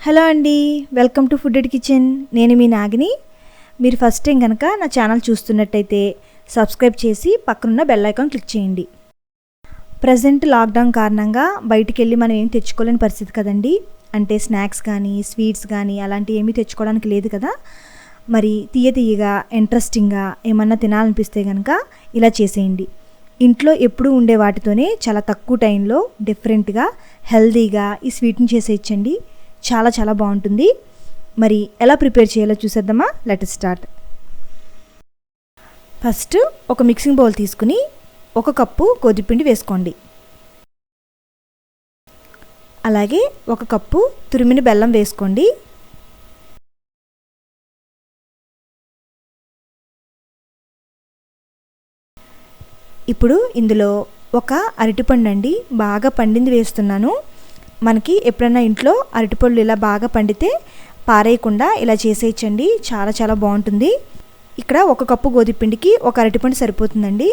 Hello అండి, welcome to food at kitchen. నేను మీ నాగిని. మీరు ఫస్ట్ టైం కనుక నా ఛానల్ చూస్తున్నట్టయితే సబ్స్క్రైబ్ చేసి పక్కనున్న బెల్ ఐకాన్ క్లిక్ చేయండి. ప్రజెంట్ లాక్డౌన్ కారణంగా బయటికి వెళ్ళి మనం ఏం తెచ్చుకోలేని పరిస్థితి కదండి. అంటే స్నాక్స్ కానీ స్వీట్స్ కానీ అలాంటివి ఏమీ తెచ్చుకోవడానికి లేదు కదా. మరి తీయగా ఇంట్రెస్టింగ్గా ఏమన్నా తినాలనిపిస్తే కనుక ఇలా చేసేయండి. ఇంట్లో ఎప్పుడూ ఉండే వాటితోనే చాలా తక్కువ టైంలో డిఫరెంట్గా హెల్తీగా ఈ స్వీట్ని చేసేయచ్చండి. చాలా చాలా బాగుంటుంది. మరి ఎలా ప్రిపేర్ చేయాలో చూసేద్దామా? Let us start. ఫస్ట్ ఒక మిక్సింగ్ బౌల్ తీసుకుని 1 కప్పు గోధుమపిండి వేసుకోండి. అలాగే 1 కప్పు తురిమిన బెల్లం వేసుకోండి. ఇప్పుడు ఇందులో ఒక అరటిపండు అండి, బాగా పండింది వేస్తున్నాను. మనకి ఎప్పుడైనా ఇంట్లో అరటిపళ్ళు ఇలా బాగా పండితే పారేయకుండా ఇలా చేసేయచ్చండి. చాలా చాలా బాగుంటుంది. ఇక్కడ 1 కప్పు గోధుమపిండికి 1 అరటిపండు సరిపోతుందండి.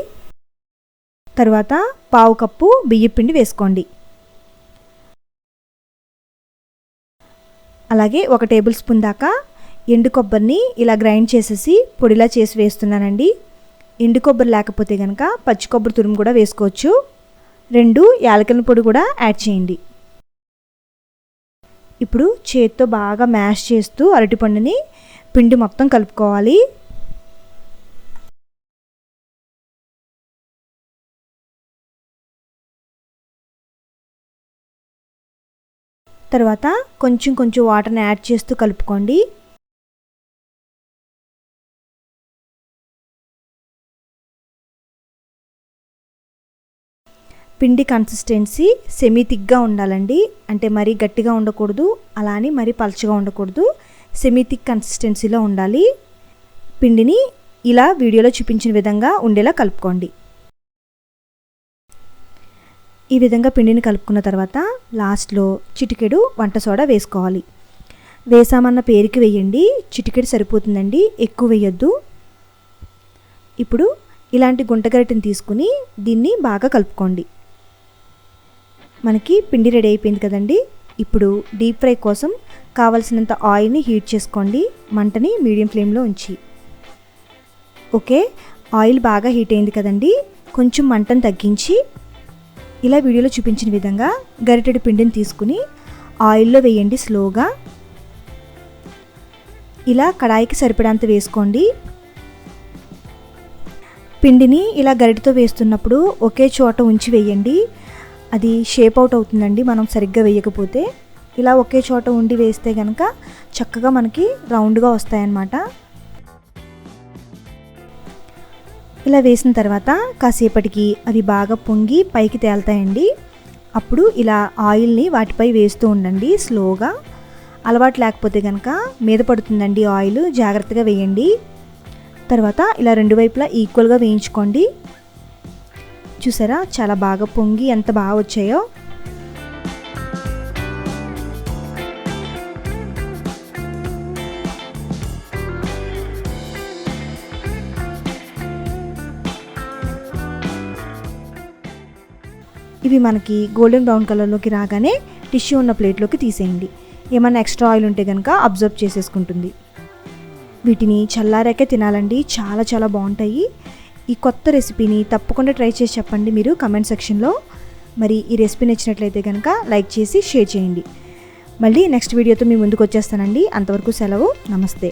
తర్వాత 1/2 కప్పు బియ్యపిండి వేసుకోండి. అలాగే 1 టేబుల్ స్పూన్ దాకా ఎండు కొబ్బరిని ఇలా గ్రైండ్ చేసేసి పొడిలా చేసి వేస్తున్నానండి. ఎండు కొబ్బరి లేకపోతే కనుక పచ్చి కొబ్బరి తురుము కూడా వేసుకోవచ్చు. 2 యాలకుల పొడి కూడా యాడ్ చేయండి. ఇప్పుడు చేత్తో బాగా మ్యాష్ చేస్తూ అరటిపండుని పిండి మొత్తం కలుపుకోవాలి. తర్వాత కొంచెం వాటర్ని యాడ్ చేస్తూ కలుపుకోండి. పిండి కన్సిస్టెన్సీ సెమీ థిక్గా ఉండాలండి. అంటే మరీ గట్టిగా ఉండకూడదు, అలా అని మరీ పలచగా ఉండకూడదు. సెమీ థిక్ కన్సిస్టెన్సీలో ఉండాలి. పిండిని ఇలా వీడియోలో చూపించిన విధంగా ఉండేలా కలుపుకోండి. ఈ విధంగా పిండిని కలుపుకున్న తర్వాత లాస్ట్లో చిటికెడు వంట సోడా వేసుకోవాలి. వేసామన్న పేరుకి వేయండి, చిటికెడు సరిపోతుందండి, ఎక్కువ వేయొద్దు. ఇప్పుడు ఇలాంటి గుంటగరిటెని తీసుకుని దీన్ని బాగా కలుపుకోండి. మనకి పిండి రెడీ అయిపోయింది కదండి. ఇప్పుడు డీప్ ఫ్రై కోసం కావలసినంత ఆయిల్ని హీట్ చేసుకోండి, మంటని మీడియం ఫ్లేమ్లో ఉంచి. ఓకే, ఆయిల్ బాగా హీట్ అయింది కదండి. కొంచెం మంటను తగ్గించి ఇలా వీడియోలో చూపించిన విధంగా గరిటెడు పిండిని తీసుకుని ఆయిల్లో వేయండి స్లోగా. ఇలా కడాయికి సరిపడంత వేసుకోండి. పిండిని ఇలా గరిటెతో వేస్తున్నప్పుడు ఒకే చోట ఉంచి వేయండి. అది షేప్ అవుట్ అవుతుందండి మనం సరిగ్గా వేయకపోతే. ఇలా ఒకే చోట ఉండి వేస్తే కనుక చక్కగా మనకి రౌండ్గా వస్తాయన్నమాట. ఇలా వేసిన తర్వాత కాసేపటికి అవి బాగా పొంగి పైకి తేలుతాయండి. అప్పుడు ఇలా ఆయిల్ని వాటిపై వేస్తూ ఉండండి స్లోగా. అలవాటు లేకపోతే కనుక మీద పడుతుందండి ఆయిల్, జాగ్రత్తగా వేయండి. తర్వాత ఇలా 2 వైపులా ఈక్వల్గా వేయించుకోండి. చూసారా చాలా బాగా పొంగి ఎంత బాగా వచ్చాయో. ఇవి మనకి గోల్డెన్ బ్రౌన్ కలర్లోకి రాగానే టిష్యూ ఉన్న ప్లేట్లోకి తీసేయండి. ఏమైనా ఎక్స్ట్రా ఆయిల్ ఉంటే కనుక అబ్జర్వ్ చేసేసుకుంటుంది. వీటిని చల్లారాకే తినాలండి, చాలా చాలా బాగుంటాయి. ఈ కొత్త రెసిపీని తప్పకుండా ట్రై చేసి చెప్పండి మీరు కమెంట్ సెక్షన్లో. మరి ఈ రెసిపీ నచ్చినట్లయితే కనుక లైక్ చేసి షేర్ చేయండి. మళ్ళీ నెక్స్ట్ వీడియోతో మీ ముందుకు వచ్చేస్తానండి. అంతవరకు సెలవు, నమస్తే.